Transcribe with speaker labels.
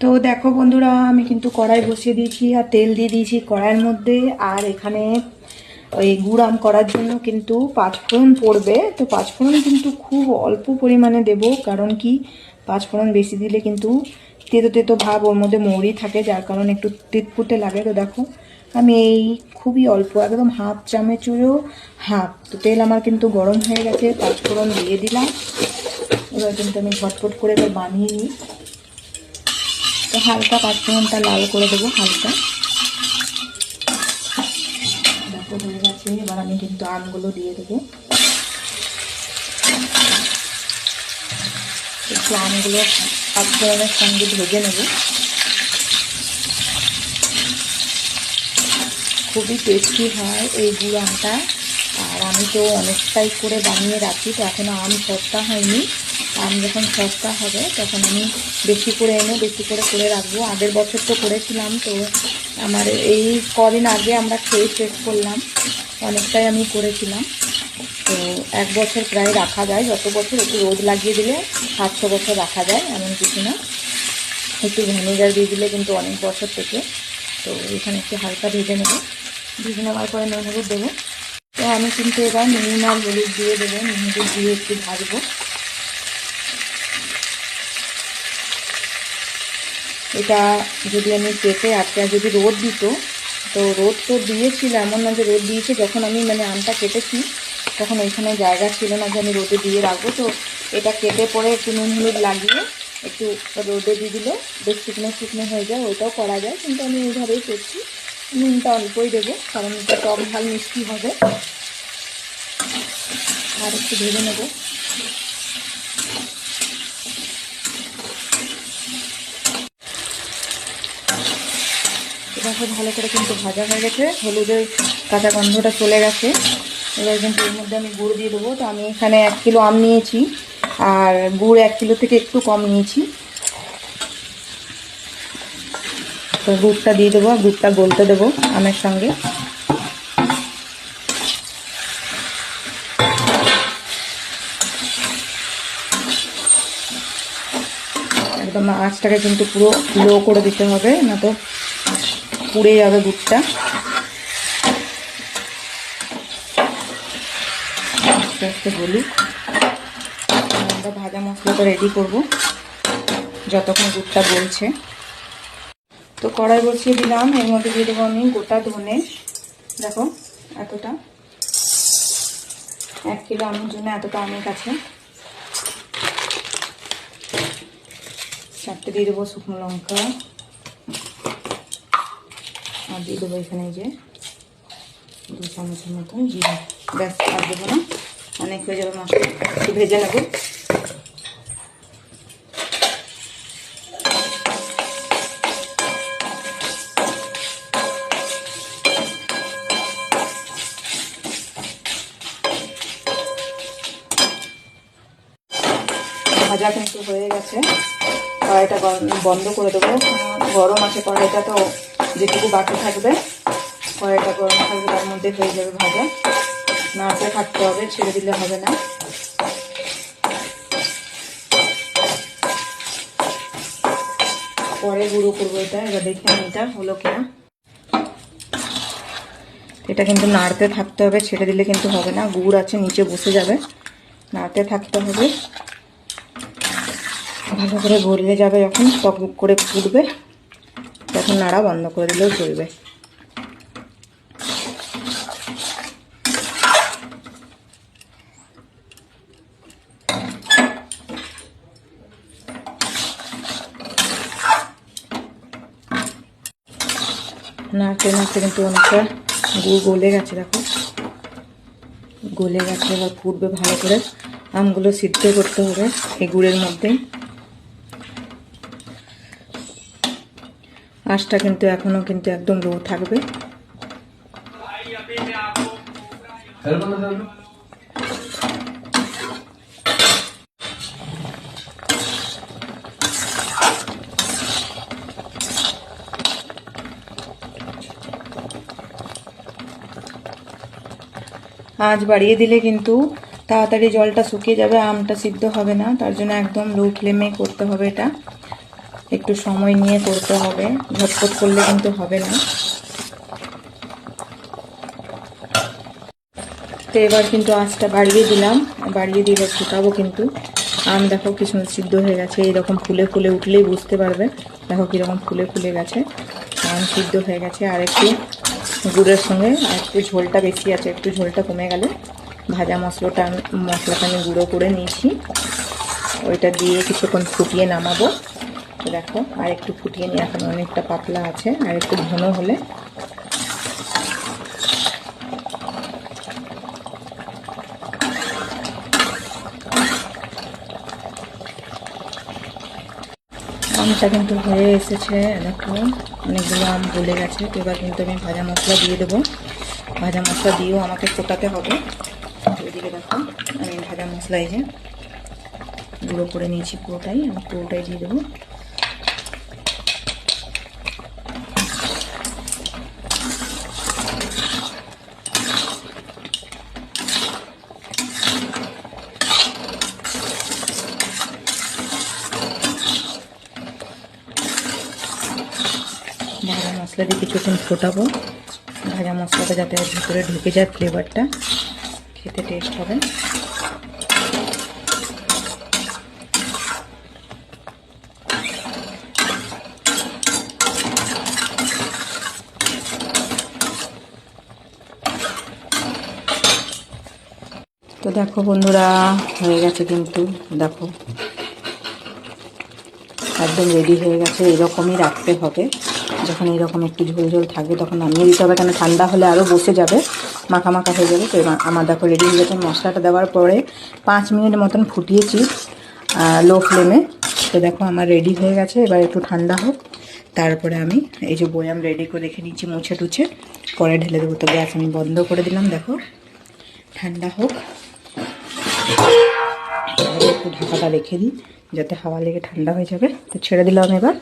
Speaker 1: তো দেখো বন্ধুরা, আমি কিন্তু কড়াই বসিয়ে দিয়েছি আর তেল দিয়ে দিয়েছি কড়াইয়ের মধ্যে। আর এখানে ওই গুড় আম করার জন্য কিন্তু পাঁচফোড়ন পড়বে। তো পাঁচফোড়ন কিন্তু খুব অল্প পরিমাণে দেব, কারণ কি পাঁচফোড়ন বেশি দিলে কিন্তু তেতো তেতো ভাব, ওর মধ্যে মৌরি থাকে, যার কারণে একটু তেতকুটে লাগে। তো দেখো আমি এই খুবই অল্প, একদম হাফ চামচেরও হাফ। তো তেল আমার কিন্তু গরম হয়ে গেছে, পাঁচফোড়ন দিয়ে দিলাম। এবার কিন্তু আমি ঝটপট করে এবার বানিয়ে নিই। তো হালকা পাঁচফোড়নটা লাল করে দেবো, হালকা। দেখো হয়ে গেছে। এবার আমি কিন্তু আমগুলো দিয়ে দেবো। একটু আমগুলো পাঁচফোড়নের সঙ্গে ভেজে নেব। খুবই টেস্টি হয় এই গুড় আমটা। আর আমি তো অনেকটাই করে বানিয়ে রাখি, তো এখনও আম সস্তা হয়নি। আম যখন সস্তা হবে তখন আমি বেশি করে এনে বেশি করে করে রাখবো। আগের বছর তো করেছিলাম, তো আমার এই কদিন আগে আমরা খেয়ে শেষ করলাম, অনেকটাই আমি করেছিলাম। তো এক বছর প্রায় রাখা যায়, যত বছর একটু রোদ লাগিয়ে দিলে 700 বছর রাখা যায়, এমন কিছু না। একটু ভিনেগার দিয়ে দিলে কিন্তু অনেক বছর থেকে। তো এখানে একটু হালকা ভেজে নেবো, ভেজে নেওয়ার পরে নুন হলুদ দেবো। তো আমি কিন্তু এবার নুন আর হলুদ দিয়ে দেবো, নুন হলুদ দিয়ে একটু ভাজবো। এটা যদি আমি কেটে আটটা যদি রোদ দিত, তো রোদ তো দিয়েছিল, এমন না যে রোদ দিয়েছে, যখন আমি আমটা কেটেছি তখন ওইখানে জায়গা ছিল না যে আমি রোদে দিয়ে রাখবো। তো এটা কেটে পরে একটু নুন হলুদ লাগিয়ে একটু রোদে দিয়ে দিলে বেশ শুকনো শুকনো হয়ে যায়, ওইটাও করা যায়, কিন্তু আমি এইভাবেই করছি। নুনটা অল্পই দেবো, কারণ এটা টক ঝাল মিষ্টি হবে। আর একটু ভেজে নেবো। দেখো ভালো করে কিন্তু ভাজা হয়ে গেছে, হলুদের কাঁচা গন্ধটা চলে গেছে। এবার কিন্তু এর মধ্যে আমি গুড় দিয়ে দেবো। তো আমি এখানে 1 কিলো আম নিয়েছি, আর গুড় 1 কিলো থেকে একটু কম নিয়েছি। তো গুড়টা দিয়ে দেবো, গুড়টা গলতে দেবো আমের সঙ্গে। একদম আঁচটাকে কিন্তু পুরো লো করে দিতে হবে, না তো পুড়ে যাবে গুড়টা। আস্তে আস্তে বলুক, আমরা ভাজা মশলাটা রেডি করব যতক্ষণ গুড়টা গলছে। তো কড়াই বসিয়ে দিলাম, এর মধ্যে দিয়ে দেবো আমি গোটা ধনে। দেখো এতটা, 1 কিলো আমের জন্য এতটা আমের কাছে। 4টে দিয়ে দেবো শুকনো লঙ্কা, আর দিয়ে দেবো এখানে যে 2 চামচের মতন জিরা। ব্যাস, আর দেবো না, অনেক হয়ে যাবে মশলা। একটু ভেজে নেবো। ভাজা কিন্তু হয়ে গেছে, কড়াইটা বন্ধ করে দেবো। গরম আছে কড়াইটা, তো যেটুকু বাকি থাকবে কড়াইটা গরম থাকবে, তার মধ্যে হয়ে যাবে ভাজা। নাড়তে থাকতে হবে, ছেড়ে দিলে হবে না। পরে গুঁড়ো করবো এটা। এবার দেখে আমি এটা হলো কিনা। এটা কিন্তু নাড়তে থাকতে হবে, ছেড়ে দিলে কিন্তু হবে না, গুড় আছে নিচে বসে যাবে। নাড়তে থাকতে হবে, ভালো করে গলে যাবে যখন, টক করে ফুটবে, তখন নাড়া বন্ধ করে দিলেও চলবে। নাড়তে নাড়তে কিন্তু অনেকটা গুড় গলে গেছে, দেখো গলে গেছে। এবার ফুটবে ভালো করে, আমগুলো সিদ্ধ করতে হবে এই গুড়ের মধ্যেই। আঁচটা কিন্তু এখনো কিন্তু একদম লো থাকবে। আঁচ বাড়িয়ে দিলে কিন্তু তাড়াতাড়ি জলটা শুকিয়ে যাবে, আমটা সিদ্ধ হবে না, তার জন্য একদম লো ফ্লেমে করতে হবে এটা। একটু সময় নিয়ে করতে হবে, ঝটপট করলে কিন্তু হবে না। তো এবার কিন্তু আঁচটা বাড়িয়ে দিলাম, বাড়িয়ে দিলে ফুটাবো কিন্তু। আম দেখো কি সুন্দর সিদ্ধ হয়ে গেছে, এইরকম ফুলে ফুলে উঠলেই বুঝতে পারবে। দেখো কীরকম ফুলে ফুলে গেছে, আম সিদ্ধ হয়ে গেছে। আর একটু গুড়ের সঙ্গে আর একটু ঝোলটা বেশি আছে, একটু ঝোলটা কমে গেলে ভাজা মশলাটা আমি গুঁড়ো করে নিয়েছি, ওইটা দিয়ে কিছুক্ষণ ফুটিয়ে নামাবো। তো দেখো আর একটু ফুটিয়ে নিয়ে, এখন অনেকটা পাতলা আছে, আর একটু ঘন হলে আমটা কিন্তু হয়ে এসেছে। দেখো অনেকগুলো আম গলে গেছে। তো এবার কিন্তু আমি ভাজা মশলা দিয়ে দেবো, ভাজা মশলা দিয়েও আমাকে ফোটাতে হবে। ওইদিকে দেখো আমি ভাজা মশলা এই যে গুঁড়ো করে নিয়েছি পুরোটাই, আমি পুরোটাই দিয়ে দেবো। ভাজা মশলা দিয়ে কিছুক্ষণ ফোটাবো, ভাজা মশলাটা যাতে ভিতরে ঢুকে যায়, ফ্লেভারটা খেতে টেস্ট হবে। তো দেখো বন্ধুরা হয়ে গেছে কিন্তু, দেখো একদম রেডি হয়ে গেছে। এরকমই রাখতে হবে, যখন এরকম একটু ঝোল ঝোল থাকবে তখন নামিয়ে দিতে হবে, কেন ঠান্ডা হলে আরও বসে যাবে, মাখা মাখা হয়ে যাবে। তো এবার আমার দেখো রেডি হয়ে গেছে। মশলাটা দেওয়ার পরে 5 মিনিট মতন ফুটিয়েছি লো ফ্লেমে। তো দেখো আমার রেডি হয়ে গেছে। এবার একটু ঠান্ডা হোক, তারপরে আমি এই যে বয়াম রেডি করে রেখে নিচ্ছি, মুছে টুছে পরে ঢেলে দেবো। তো গ্যাস আমি বন্ধ করে দিলাম, দেখো ঠান্ডা হোক। একটু ঢাকাটা রেখে দিই যাতে হাওয়া লেগে ঠান্ডা হয়ে যাবে। তো ছেড়ে দিলাম এবার।